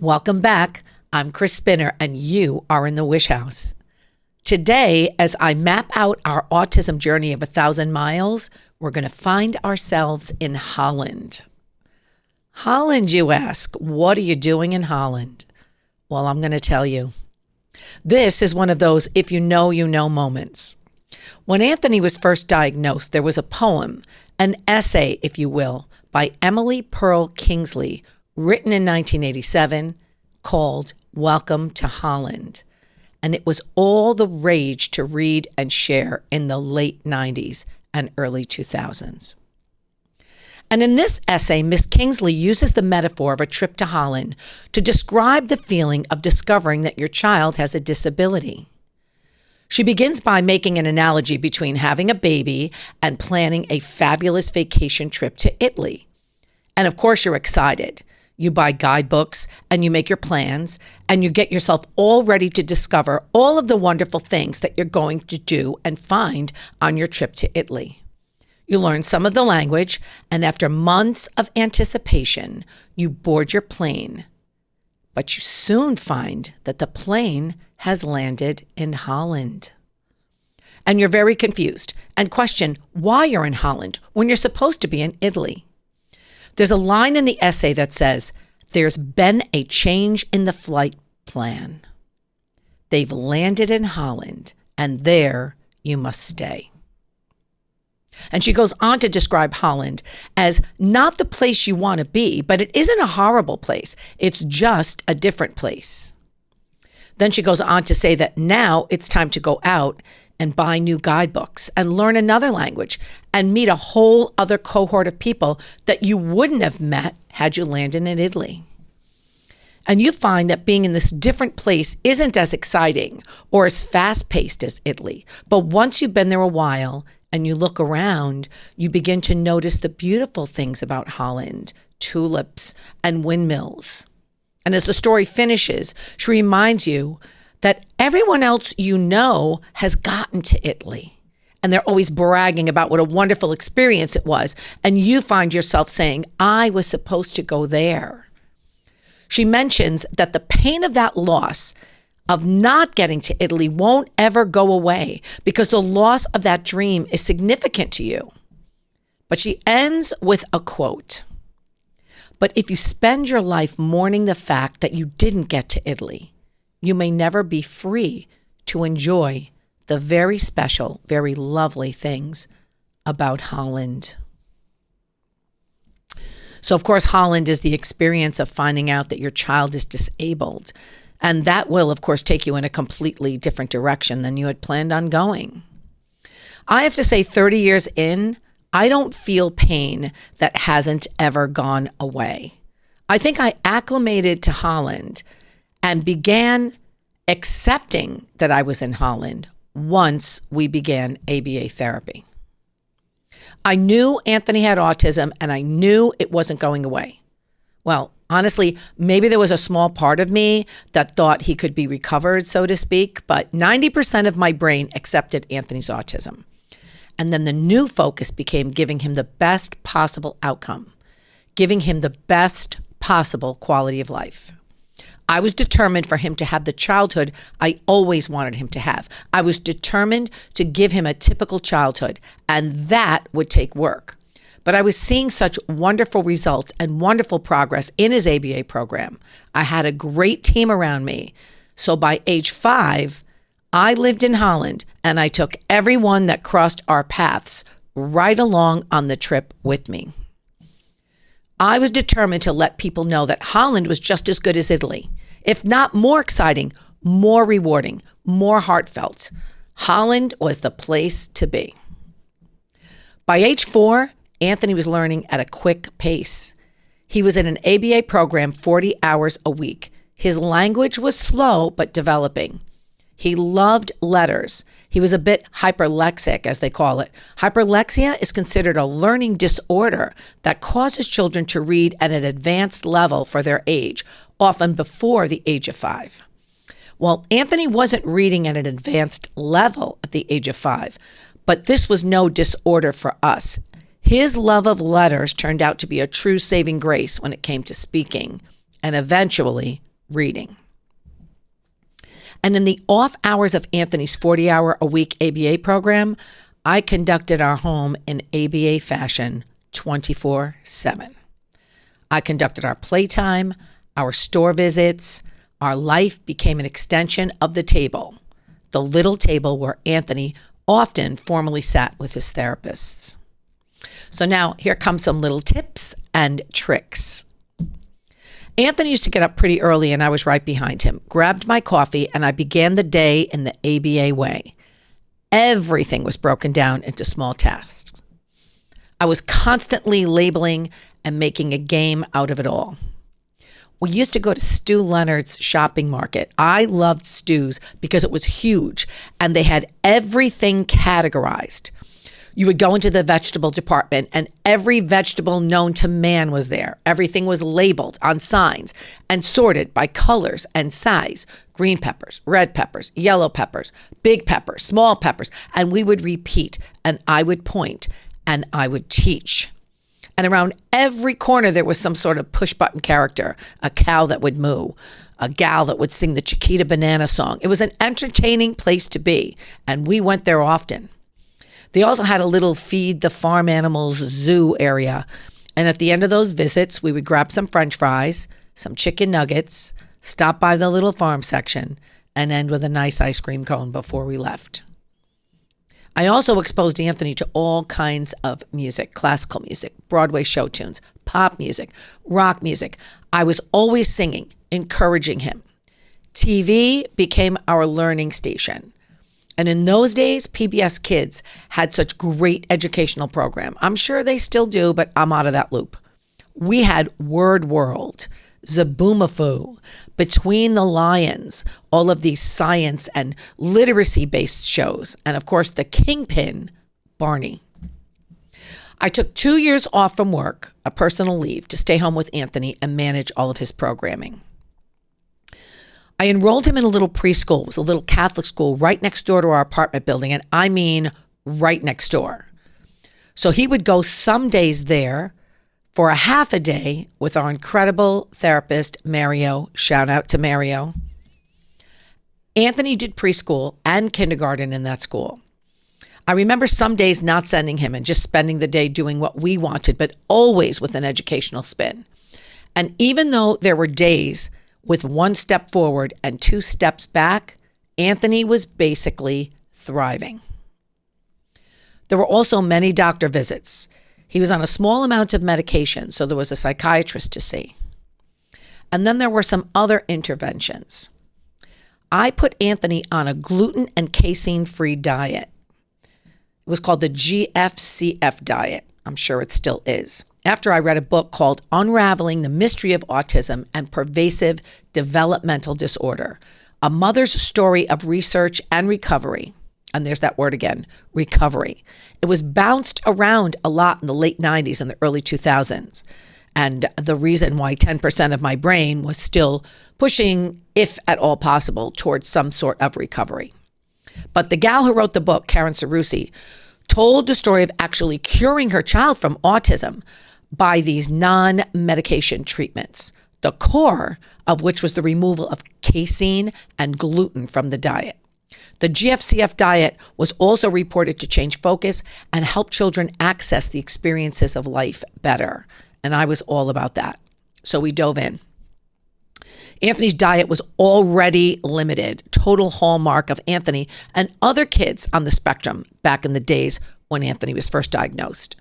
Welcome back. I'm Chris Spinner, and you are in the Wish House. Today, as I map out our autism journey of 1,000 miles, we're going to find ourselves in Holland. Holland, you ask. What are you doing in Holland? Well, I'm going to tell you. This is one of those if you know moments. When Anthony was first diagnosed, there was a poem, an essay, if you will, by Emily Pearl Kingsley, written in 1987, called Welcome to Holland. And it was all the rage to read and share in the late 90s and early 2000s. And in this essay, Miss Kingsley uses the metaphor of a trip to Holland to describe the feeling of discovering that your child has a disability. She begins by making an analogy between having a baby and planning a fabulous vacation trip to Italy. And of course, you're excited. You buy guidebooks and you make your plans and you get yourself all ready to discover all of the wonderful things that you're going to do and find on your trip to Italy. You learn some of the language, and after months of anticipation, you board your plane. But you soon find that the plane has landed in Holland. And you're very confused and question why you're in Holland when you're supposed to be in Italy. There's a line in the essay that says, "There's been a change in the flight plan. They've landed in Holland, and there you must stay." And she goes on to describe Holland as not the place you want to be, but it isn't a horrible place. It's just a different place. Then she goes on to say that now it's time to go out and buy new guidebooks and learn another language and meet a whole other cohort of people that you wouldn't have met had you landed in Italy. And you find that being in this different place isn't as exciting or as fast-paced as Italy. But once you've been there a while and you look around, you begin to notice the beautiful things about Holland, tulips and windmills. And as the story finishes, she reminds you that everyone else you know has gotten to Italy. And they're always bragging about what a wonderful experience it was. And you find yourself saying, I was supposed to go there. She mentions that the pain of that loss of not getting to Italy won't ever go away because the loss of that dream is significant to you. But she ends with a quote. "But if you spend your life mourning the fact that you didn't get to Italy, you may never be free to enjoy the very special, very lovely things about Holland." So, of course, Holland is the experience of finding out that your child is disabled. And that will, of course, take you in a completely different direction than you had planned on going. I have to say, 30 years in, I don't feel pain that hasn't ever gone away. I think I acclimated to Holland and began accepting that I was in Holland once we began ABA therapy. I knew Anthony had autism and I knew it wasn't going away. Well, honestly, maybe there was a small part of me that thought he could be recovered, so to speak, but 90% of my brain accepted Anthony's autism. And then the new focus became giving him the best possible outcome, giving him the best possible quality of life. I was determined for him to have the childhood I always wanted him to have. I was determined to give him a typical childhood, and that would take work. But I was seeing such wonderful results and wonderful progress in his ABA program. I had a great team around me. So by age 5, I lived in Holland, and I took everyone that crossed our paths right along on the trip with me. I was determined to let people know that Holland was just as good as Italy, if not more exciting, more rewarding, more heartfelt. Holland was the place to be. By age 4, Anthony was learning at a quick pace. He was in an ABA program 40 hours a week. His language was slow but developing. He loved letters. He was a bit hyperlexic, as they call it. Hyperlexia is considered a learning disorder that causes children to read at an advanced level for their age, often before the age of 5. Well, Anthony wasn't reading at an advanced level at the age of 5, but this was no disorder for us. His love of letters turned out to be a true saving grace when it came to speaking and eventually reading. And in the off hours of Anthony's 40-hour-a-week ABA program, I conducted our home in ABA fashion 24/7. I conducted our playtime, our store visits. Our life became an extension of the table, the little table where Anthony often formally sat with his therapists. So now here come some little tips and tricks. Anthony used to get up pretty early and I was right behind him, grabbed my coffee, and I began the day in the ABA way. Everything was broken down into small tasks. I was constantly labeling and making a game out of it all. We used to go to Stu Leonard's shopping market. I loved Stu's because it was huge and they had everything categorized. You would go into the vegetable department and every vegetable known to man was there. Everything was labeled on signs and sorted by colors and size. Green peppers, red peppers, yellow peppers, big peppers, small peppers. And we would repeat and I would point and I would teach. And around every corner, there was some sort of push-button character, a cow that would moo, a gal that would sing the Chiquita Banana song. It was an entertaining place to be, and we went there often. They also had a little feed the farm animals zoo area. And at the end of those visits, we would grab some French fries, some chicken nuggets, stop by the little farm section, and end with a nice ice cream cone before we left. I also exposed Anthony to all kinds of music, classical music, Broadway show tunes, pop music, rock music. I was always singing, encouraging him. TV became our learning station. And in those days, PBS Kids had such great educational program. I'm sure they still do, but I'm out of that loop. We had Word World, Zaboomafoo, Between the Lions, all of these science and literacy-based shows, and of course the kingpin, Barney. I took 2 years off from work, a personal leave, to stay home with Anthony and manage all of his programming. I enrolled him in a little preschool. It was a little Catholic school right next door to our apartment building, and I mean right next door. So he would go some days there for a half a day with our incredible therapist, Mario. Shout out to Mario. Anthony did preschool and kindergarten in that school. I remember some days not sending him and just spending the day doing what we wanted, but always with an educational spin. And even though there were days with 1 step forward and 2 steps back, Anthony was basically thriving. There were also many doctor visits. He was on a small amount of medication, so there was a psychiatrist to see. And then there were some other interventions. I put Anthony on a gluten and casein-free diet. It was called the GFCF diet. I'm sure it still is. After I read a book called Unraveling the Mystery of Autism and Pervasive Developmental Disorder, a mother's story of research and recovery. And there's that word again, recovery. It was bounced around a lot in the late 90s and the early 2000s. And the reason why 10% of my brain was still pushing, if at all possible, towards some sort of recovery. But the gal who wrote the book, Karen Cerusi, told the story of actually curing her child from autism by these non-medication treatments, the core of which was the removal of casein and gluten from the diet. The GFCF diet was also reported to change focus and help children access the experiences of life better. And I was all about that. So we dove in. Anthony's diet was already limited, total hallmark of Anthony and other kids on the spectrum back in the days when Anthony was first diagnosed.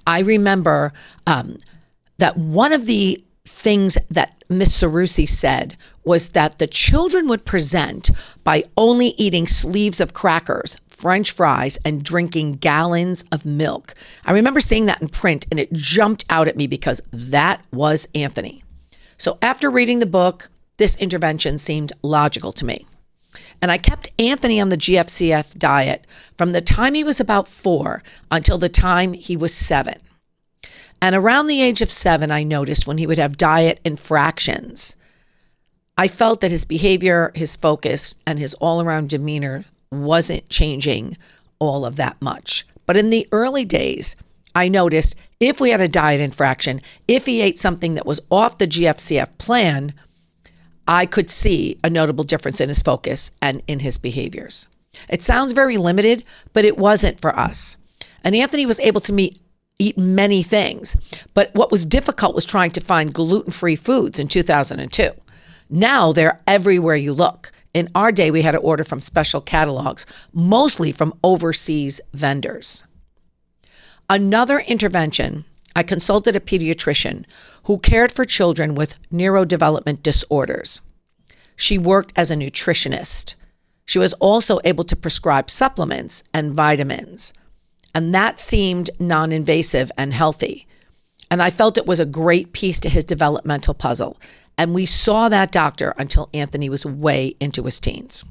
I remember that one of the things that Miss Cerusi said was that the children would present by only eating sleeves of crackers, French fries, and drinking gallons of milk. I remember seeing that in print and it jumped out at me because that was Anthony. So after reading the book, this intervention seemed logical to me. And I kept Anthony on the GFCF diet from the time he was about 4 until the time he was 7. And around the age of 7, I noticed when he would have diet infractions, I felt that his behavior, his focus, and his all-around demeanor wasn't changing all of that much. But in the early days, I noticed if we had a diet infraction, if he ate something that was off the GFCF plan, I could see a notable difference in his focus and in his behaviors. It sounds very limited, but it wasn't for us. And Anthony was able to eat many things, but what was difficult was trying to find gluten-free foods in 2002. Now they're everywhere you look. In our day, we had to order from special catalogs, mostly from overseas vendors. Another intervention, I consulted a pediatrician who cared for children with neurodevelopment disorders. She worked as a nutritionist. She was also able to prescribe supplements and vitamins, and that seemed non-invasive and healthy. And I felt it was a great piece to his developmental puzzle. And we saw that doctor until Anthony was way into his teens.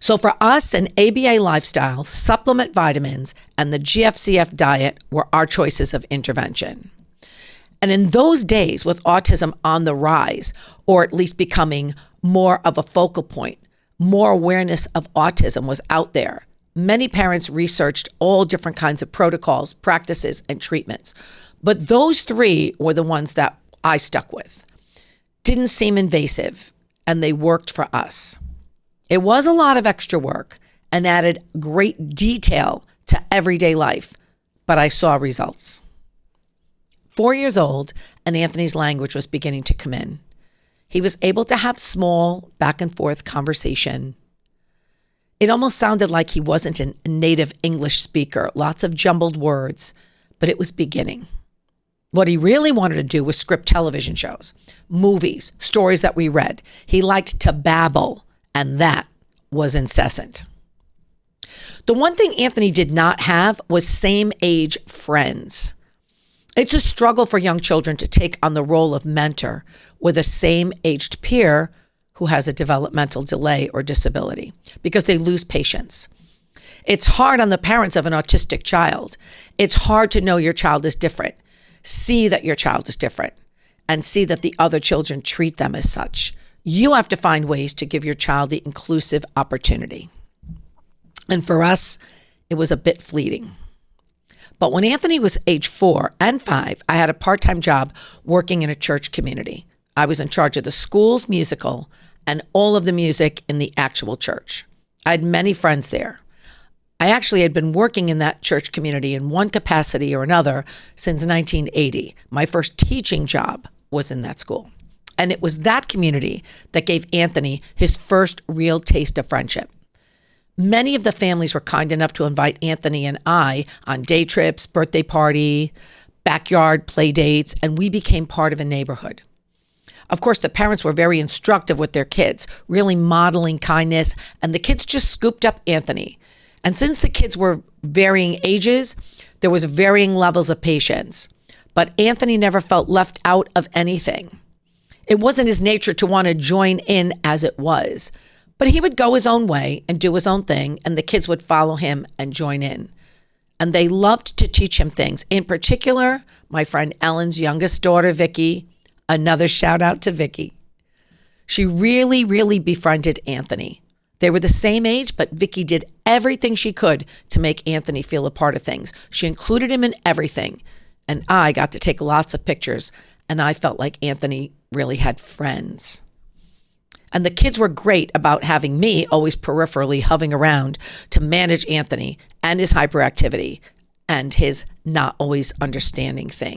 So for us, an ABA lifestyle, supplement vitamins, and the GFCF diet were our choices of intervention. And in those days, with autism on the rise, or at least becoming more of a focal point, more awareness of autism was out there. Many parents researched all different kinds of protocols, practices, and treatments. But those three were the ones that I stuck with. Didn't seem invasive, and they worked for us. It was a lot of extra work and added great detail to everyday life, but I saw results. 4 years old, and Anthony's language was beginning to come in. He was able to have small back and forth conversation. It almost sounded like he wasn't a native English speaker, lots of jumbled words, but it was beginning. What he really wanted to do was script television shows, movies, stories that we read. He liked to babble, and that was incessant. The one thing Anthony did not have was same-age friends. It's a struggle for young children to take on the role of mentor with a same-aged peer who has a developmental delay or disability because they lose patience. It's hard on the parents of an autistic child. It's hard to know your child is different. See that your child is different and see that the other children treat them as such. You have to find ways to give your child the inclusive opportunity. And for us, it was a bit fleeting. But when Anthony was age 4 and 5, I had a part-time job working in a church community. I was in charge of the school's musical and all of the music in the actual church. I had many friends there. I actually had been working in that church community in one capacity or another since 1980. My first teaching job was in that school. And it was that community that gave Anthony his first real taste of friendship. Many of the families were kind enough to invite Anthony and I on day trips, birthday party, backyard play dates, and we became part of a neighborhood. Of course, the parents were very instructive with their kids, really modeling kindness, and the kids just scooped up Anthony. And since the kids were varying ages, there was varying levels of patience. But Anthony never felt left out of anything. It wasn't his nature to want to join in as it was. But he would go his own way and do his own thing, and the kids would follow him and join in. And they loved to teach him things. In particular, my friend Ellen's youngest daughter, Vicky, another shout out to Vicky. She really, really befriended Anthony. They were the same age, but Vicky did everything she could to make Anthony feel a part of things. She included him in everything. And I got to take lots of pictures, and I felt like Anthony really had friends. And the kids were great about having me always peripherally hovering around to manage Anthony and his hyperactivity and his not always understanding things.